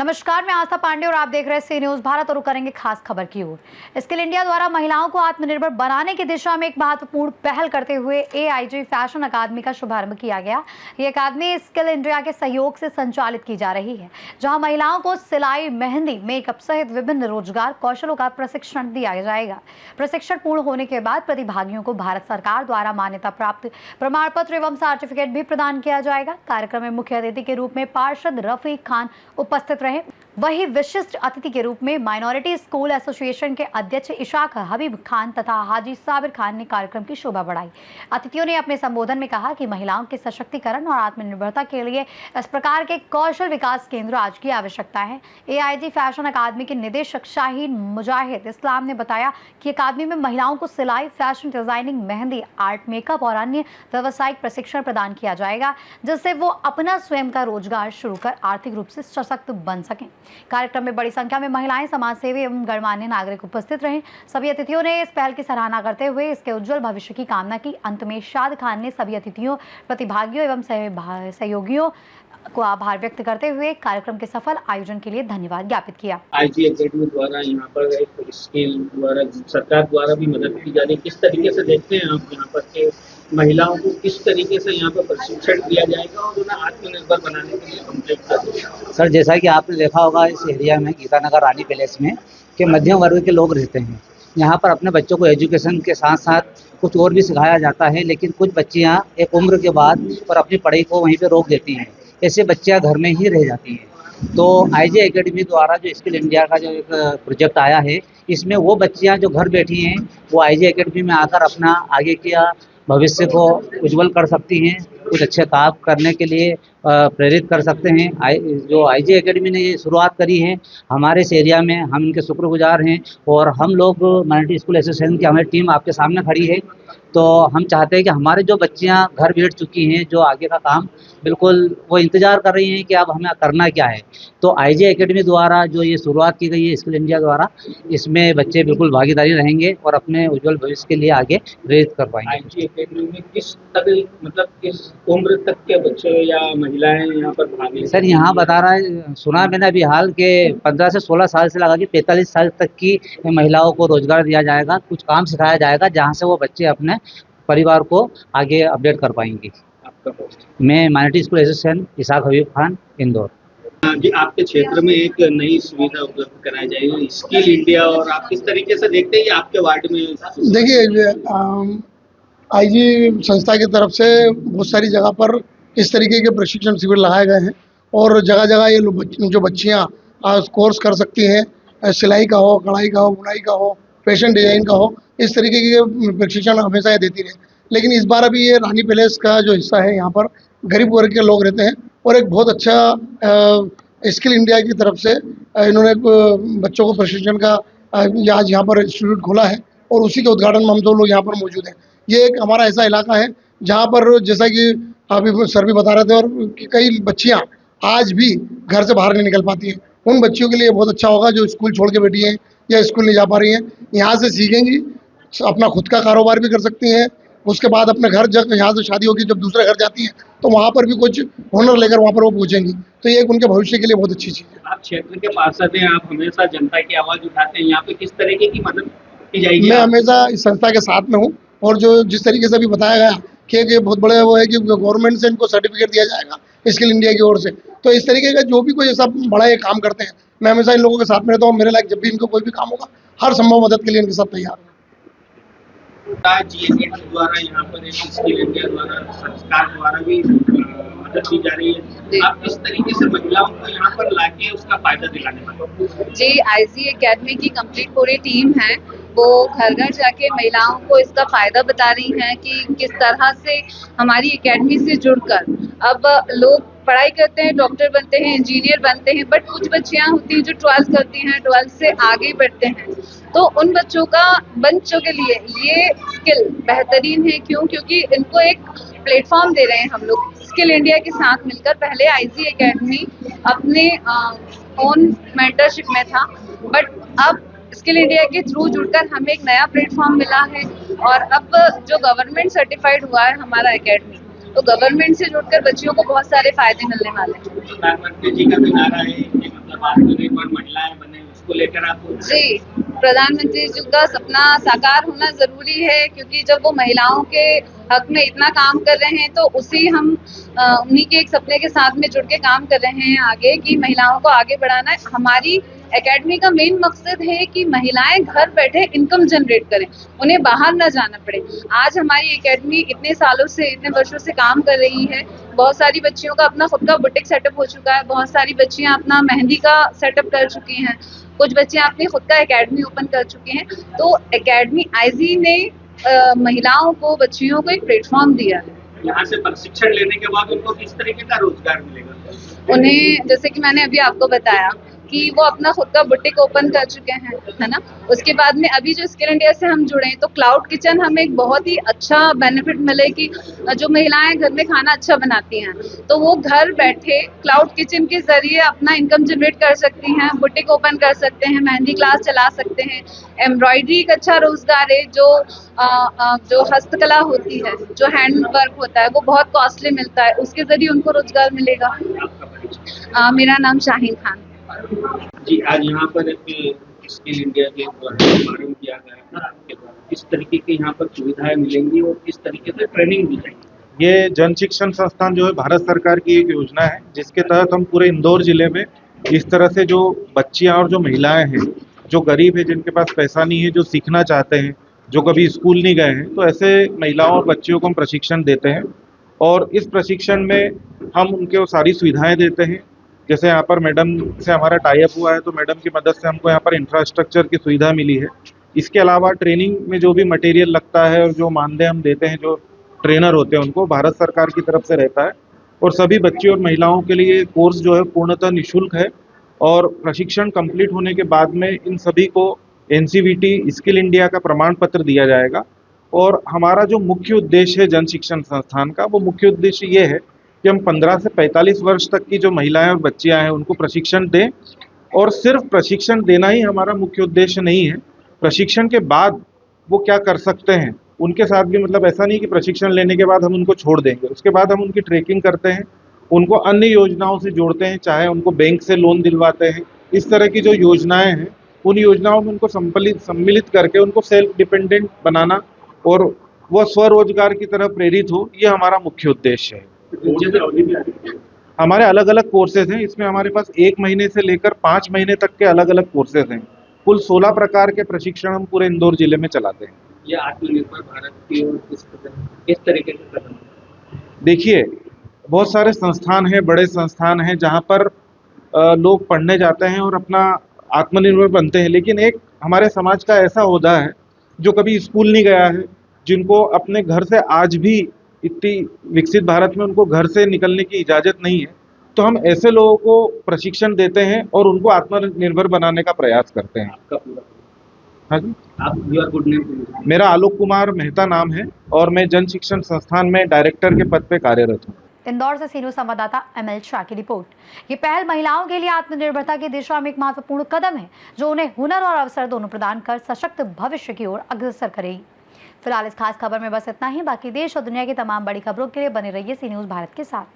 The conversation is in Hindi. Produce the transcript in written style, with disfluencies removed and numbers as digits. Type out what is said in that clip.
नमस्कार, मैं आस्था पांडे और आप देख रहे हैं सी न्यूज भारत और करेंगे खास खबर की ओर। स्किल इंडिया द्वारा महिलाओं को आत्मनिर्भर बनाने की दिशा में एक महत्वपूर्ण पहल करते हुए एआईजी फैशन अकादमी का शुभारंभ किया गया। ये अकादमी स्किल इंडिया के सहयोग से संचालित की जा रही है, जहां महिलाओं को सिलाई, मेहंदी, मेकअप सहित विभिन्न रोजगार कौशलों का प्रशिक्षण दिया जाएगा। प्रशिक्षण पूर्ण होने के बाद प्रतिभागियों को भारत सरकार द्वारा मान्यता प्राप्त प्रमाण पत्र एवं सर्टिफिकेट भी प्रदान किया जाएगा। कार्यक्रम में मुख्य अतिथि के रूप में पार्षद रफीक खान उपस्थित रहे। वही विशिष्ट अतिथि के रूप में माइनॉरिटी स्कूल एसोसिएशन के अध्यक्ष इशाक हबीब खान तथा हाजी साबिर खान ने कार्यक्रम की शोभा बढ़ाई। अतिथियों ने अपने संबोधन में कहा कि महिलाओं के सशक्तिकरण और आत्मनिर्भरता के लिए इस प्रकार के कौशल विकास केंद्र आज की आवश्यकता है। एआईजी फैशन अकादमी के निदेशक शाहीन मुजाहिद इस्लाम ने बताया कि अकादमी में महिलाओं को सिलाई, fashion designing, mehndi, art, makeup और अन्य व्यावसायिक प्रशिक्षण प्रदान किया जाएगा, जिससे वो अपना स्वयं का रोजगार शुरू कर आर्थिक रूप से सशक्त बन सकें। कार्यक्रम में बड़ी संख्या में महिलाएं, समाजसेवी एवं गणमान्य नागरिक उपस्थित रहे। सभी अतिथियों ने इस पहल की सराहना करते हुए इसके उज्जवल भविष्य की कामना की। अंत में शाद खान ने सभी अतिथियों, प्रतिभागियों एवं सहयोगियों को आभार व्यक्त करते हुए कार्यक्रम के सफल आयोजन के लिए धन्यवाद ज्ञापित किया। आईजी एकेडमी द्वारा यहाँ पर एक स्किल द्वारा सरकार द्वारा भी मदद की जा रही है। किस तरीके से देखते हैं आप यहाँ पर के महिलाओं को किस तरीके से यहाँ पर प्रशिक्षण दिया जाएगा और उन्हें आत्मनिर्भर बनाने के लिए कम्प्लीट कर? सर, जैसा कि आपने देखा होगा इस एरिया में गीतानगर रानी पैलेस में कि मध्यम वर्ग के लोग रहते हैं। यहाँ पर अपने बच्चों को एजुकेशन के साथ साथ कुछ और भी सिखाया जाता है, लेकिन कुछ बच्चियाँ एक उम्र के बाद पर अपनी पढ़ाई को वहीं पे रोक देती हैं। ऐसे बच्चियाँ घर में ही रह जाती हैं। तो आईजी एकेडमी द्वारा जो स्किल इंडिया का जो एक प्रोजेक्ट आया है, इसमें वो बच्चियाँ जो घर बैठी हैं वो आईजी एकेडमी में आकर अपना आगे किया भविष्य को उज्जवल कर सकती हैं, कुछ अच्छे काम करने के लिए प्रेरित कर सकते हैं। जो आईजी एकेडमी ने ये शुरुआत करी है हमारे इस एरिया में, हम इनके शुक्रगुजार हैं। और हम लोग माइनॉरिटी स्कूल एसोसिएशन की हमारी टीम आपके सामने खड़ी है। तो हम चाहते हैं कि हमारे जो बच्चियां घर बैठ चुकी हैं, जो आगे का काम बिल्कुल वो इंतज़ार कर रही हैं कि अब हमें करना क्या है, तो आईजी एकेडमी द्वारा जो ये शुरुआत की गई है स्किल इंडिया द्वारा, इसमें बच्चे बिल्कुल भागीदारी रहेंगे और अपने उज्जवल भविष्य के लिए आगे प्रेरित कर पाएंगे। आईजी एकेडमी में किस तक मतलब किस उम्र तक के बच्चे या महिलाएं यहाँ पर भाग लेंगे? सर, यहाँ बता रहा है, सुना मैंने अभी हाल के 15 से 16 साल से लगा के 45 साल तक की महिलाओं को रोजगार दिया जाएगा, कुछ काम सिखाया जाएगा जहाँ से वो बच्चे अपने परिवार को आगे अपडेट कर पाएंगे। आपका पोस्ट? मैं माइनॉरिटी स्कूल एसोसिएशन इसाक हबीब खान, इंदौर। जी, आपके क्षेत्र में एक नई सुविधा उपलब्ध कराई जाएगी स्किल इंडिया, और आप किस तरीके से देखते हैं कि आपके वार्ड में? देखिए, आईजी संस्था की तरफ से बहुत सारी जगह पर इस तरीके के प्रशिक्षण शिविर लगाए गए हैं और जगह जगह ये जो बच्चियाँ कोर्स कर सकती हैं, सिलाई का हो, कढ़ाई का हो, बुनाई का हो, फैशन डिजाइन का हो, इस तरीके के प्रशिक्षण हमेशा ये देती रहे। लेकिन इस बार अभी ये रानी पैलेस का जो हिस्सा है, यहाँ पर गरीब वर्ग के लोग रहते हैं और एक बहुत अच्छा स्किल इंडिया की तरफ से इन्होंने बच्चों को प्रशिक्षण का आज यहाँ पर इंस्टीट्यूट खोला है और उसी के उद्घाटन में हम सब लोग यहाँ पर मौजूद हैं। ये एक हमारा ऐसा इलाका है जहाँ पर, जैसा कि अभी सर भी बता रहे थे, और कई बच्चियाँ आज भी घर से बाहर नहीं निकल पाती हैं। उन बच्चियों के लिए बहुत अच्छा होगा जो स्कूल छोड़ के बैठी हैं या स्कूल नहीं जा पा रही हैं। यहाँ से सीखेंगी, अपना खुद का कारोबार भी कर सकती हैं। उसके बाद अपने घर, जब यहाँ से शादी होगी, जब दूसरे घर जाती हैं तो वहाँ पर भी कुछ हुनर लेकर वहाँ पर वो पहुँचेंगी। तो ये एक उनके भविष्य के लिए बहुत अच्छी चीज़ है। आप क्षेत्र के पार्षद हैं, आप हमेशा जनता की आवाज़ उठाते हैं, यहाँ पे किस तरीके की मदद की जाएगी? मैं हमेशा इस संस्था के साथ में हूँ और जो जिस तरीके से भी बताया गया कि ये बहुत बड़े वो है कि गवर्नमेंट से इनको सर्टिफिकेट दिया जाएगा स्किल इंडिया की ओर से, तो इस तरीके का जो भी कोई ऐसा बड़ा ये काम करते हैं, मैं हमेशा इन लोगों के साथ में रहता हूँ। मेरे लायक जब भी इनको कोई भी काम होगा, हर संभव मदद के लिए इनके साथ तैयार हूँ। द्वारा यहाँ पर स्किल इंडिया द्वारा सरकार द्वारा भी मदद दी जा रही है, आप किस तरीके से महिलाओं को यहाँ पर लाके उसका फायदा दिलाने वाले? जी, आईजी एकेडमी की कंप्लीट पूरी टीम है, वो घर घर जाके महिलाओं को इसका फायदा बता रही हैं कि किस तरह से हमारी एकेडमी से जुड़कर अब लोग पढ़ाई करते हैं, डॉक्टर बनते हैं, इंजीनियर बनते हैं, बट कुछ बच्चियां होती हैं जो 12th करती हैं, 12th से आगे बढ़ते हैं। तो उन बच्चों के लिए ये स्किल बेहतरीन है। क्योंकि इनको एक प्लेटफॉर्म दे रहे हैं हम लोग स्किल इंडिया के साथ मिलकर। पहले आईजी एकेडमी अपने ओन मेंटरशिप में था, बट अब स्किल इंडिया के थ्रू जुड़कर हमें एक नया प्लेटफॉर्म मिला है और अब जो गवर्नमेंट सर्टिफाइड हुआ है हमारा एकेडमी, तो गवर्नमेंट से जुड़कर बच्चियों को बहुत सारे फायदे मिलने वाले हैं। प्रधानमंत्री जी का भी नारा है कि मतलब आत्मनिर्भर महिलाएं बने, उसको लेकर आप जी, प्रधानमंत्री जी का सपना साकार होना जरूरी है, क्योंकि जब वो महिलाओं के हक में इतना काम कर रहे हैं तो उसी हम उन्हीं के एक सपने के साथ में जुड़ के काम कर रहे हैं आगे, कि महिलाओं को आगे बढ़ाना है। हमारी एकेडमी का मेन मकसद है कि महिलाएं घर बैठे इनकम जनरेट करें, उन्हें बाहर ना जाना पड़े। आज हमारी एकेडमी इतने सालों से, इतने वर्षों से काम कर रही है। बहुत सारी बच्चियों का अपना खुद का बुटीक सेटअप हो चुका है, बहुत सारी बच्चियां अपना मेहंदी का सेटअप कर चुकी हैं, कुछ बच्चे अपनी खुद का एकेडमी ओपन कर चुके हैं। तो एकेडमी आईजी ने महिलाओं को, बच्चियों को एक प्लेटफॉर्म दिया है। यहाँ से प्रशिक्षण लेने के बाद उनको किस तरीके का रोजगार मिलेगा? उन्हें, जैसे कि मैंने अभी आपको बताया कि वो अपना खुद का बुटीक ओपन कर चुके हैं, है ना। उसके बाद में अभी जो स्किल इंडिया से हम जुड़े हैं, तो क्लाउड किचन हमें एक बहुत ही अच्छा बेनिफिट मिले कि जो महिलाएं घर में खाना अच्छा बनाती हैं, तो वो घर बैठे क्लाउड किचन के जरिए अपना इनकम जनरेट कर सकती हैं, बुटीक ओपन कर सकते हैं, मेहंदी क्लास चला सकते हैं। एम्ब्रॉयडरी एक अच्छा रोजगार है। जो हस्तकला होती है, जो हैंड वर्क होता है, वो बहुत कॉस्टली मिलता है, उसके जरिए उनको रोजगार मिलेगा। आपका परिचय? मेरा नाम शाहीन खान। जी, आज यहाँ पर एक स्किल इंडिया के द्वारा शुभारंभ किया गया है आपके द्वारा, किस तरीके की यहाँ पर सुविधाएं मिलेंगी और किस तरीके से ट्रेनिंग दी जाएगी? ये जन शिक्षण संस्थान जो है भारत सरकार की एक योजना है, जिसके तहत हम पूरे इंदौर जिले में इस तरह से जो बच्चियां और जो महिलाएं हैं, जो गरीब है, जिनके पास पैसा नहीं है, जो सीखना चाहते हैं, जो कभी स्कूल नहीं गए हैं, तो ऐसे महिलाओं और बच्चियों को हम प्रशिक्षण देते हैं। और इस प्रशिक्षण में हम उनको सारी सुविधाएं देते हैं। जैसे यहाँ पर मैडम से हमारा टाई अप हुआ है, तो मैडम की मदद से हमको यहाँ पर इंफ्रास्ट्रक्चर की सुविधा मिली है। इसके अलावा ट्रेनिंग में जो भी मटेरियल लगता है और जो मानदेय हम देते हैं, जो ट्रेनर होते हैं, उनको भारत सरकार की तरफ से रहता है। और सभी बच्चे और महिलाओं के लिए कोर्स जो है पूर्णतः निःशुल्क है। और प्रशिक्षण कंप्लीट होने के बाद में इन सभी को NCVT स्किल इंडिया का प्रमाण पत्र दिया जाएगा। और हमारा जो मुख्य उद्देश्य है जन शिक्षण संस्थान का, वो मुख्य उद्देश्य ये है कि हम 15 से 45 वर्ष तक की जो महिलाएं और बच्चियां हैं, उनको प्रशिक्षण दें। और सिर्फ प्रशिक्षण देना ही हमारा मुख्य उद्देश्य नहीं है, प्रशिक्षण के बाद वो क्या कर सकते हैं उनके साथ भी, मतलब ऐसा नहीं कि प्रशिक्षण लेने के बाद हम उनको छोड़ देंगे। उसके बाद हम उनकी ट्रैकिंग करते हैं, उनको अन्य योजनाओं से जोड़ते हैं, चाहे उनको बैंक से लोन दिलवाते हैं। इस तरह की जो योजनाएं हैं, उन योजनाओं में उनको सम्मिलित करके उनको सेल्फ डिपेंडेंट बनाना और वह स्वरोजगार की तरफ प्रेरित हो, ये हमारा मुख्य उद्देश्य है। हमारे अलग अलग कोर्सेज हैं, इसमें हमारे पास 1 महीने से लेकर 5 महीने तक के अलग अलग कोर्सेज हैं। कुल 16 प्रकार के प्रशिक्षण हम पूरे इंदौर जिले में चलाते हैं। ये आत्मनिर्भर भारत की ओर किस तरीके से कदम? देखिए, बहुत सारे संस्थान हैं, बड़े संस्थान हैं, जहाँ पर लोग पढ़ने जाते हैं और अपना आत्मनिर्भर बनते हैं। लेकिन एक हमारे समाज का ऐसा होता है जो कभी स्कूल नहीं गया है, जिनको अपने घर से, आज भी इतनी विकसित भारत में उनको घर से निकलने की इजाज़त नहीं है, तो हम ऐसे लोगों को प्रशिक्षण देते हैं और उनको आत्मनिर्भर बनाने का प्रयास करते हैं। आपका पूरा? हाँ जी, आप योर गुड नेम? मेरा आलोक कुमार मेहता नाम है और मैं जन शिक्षण संस्थान में डायरेक्टर के पद पे कार्यरत हूँ। इंदौर से सीनियर संवाददाता ML शाह की रिपोर्ट। ये पहल महिलाओं के लिए आत्मनिर्भरता की दिशा में एक महत्वपूर्ण कदम है, जो उन्हें हुनर और अवसर दोनों प्रदान कर सशक्त भविष्य की ओर अग्रसर करेगी। फिलहाल इस खास खबर में बस इतना ही। बाकी देश और दुनिया की तमाम बड़ी खबरों के लिए बने रहिए सी न्यूज़ भारत के साथ।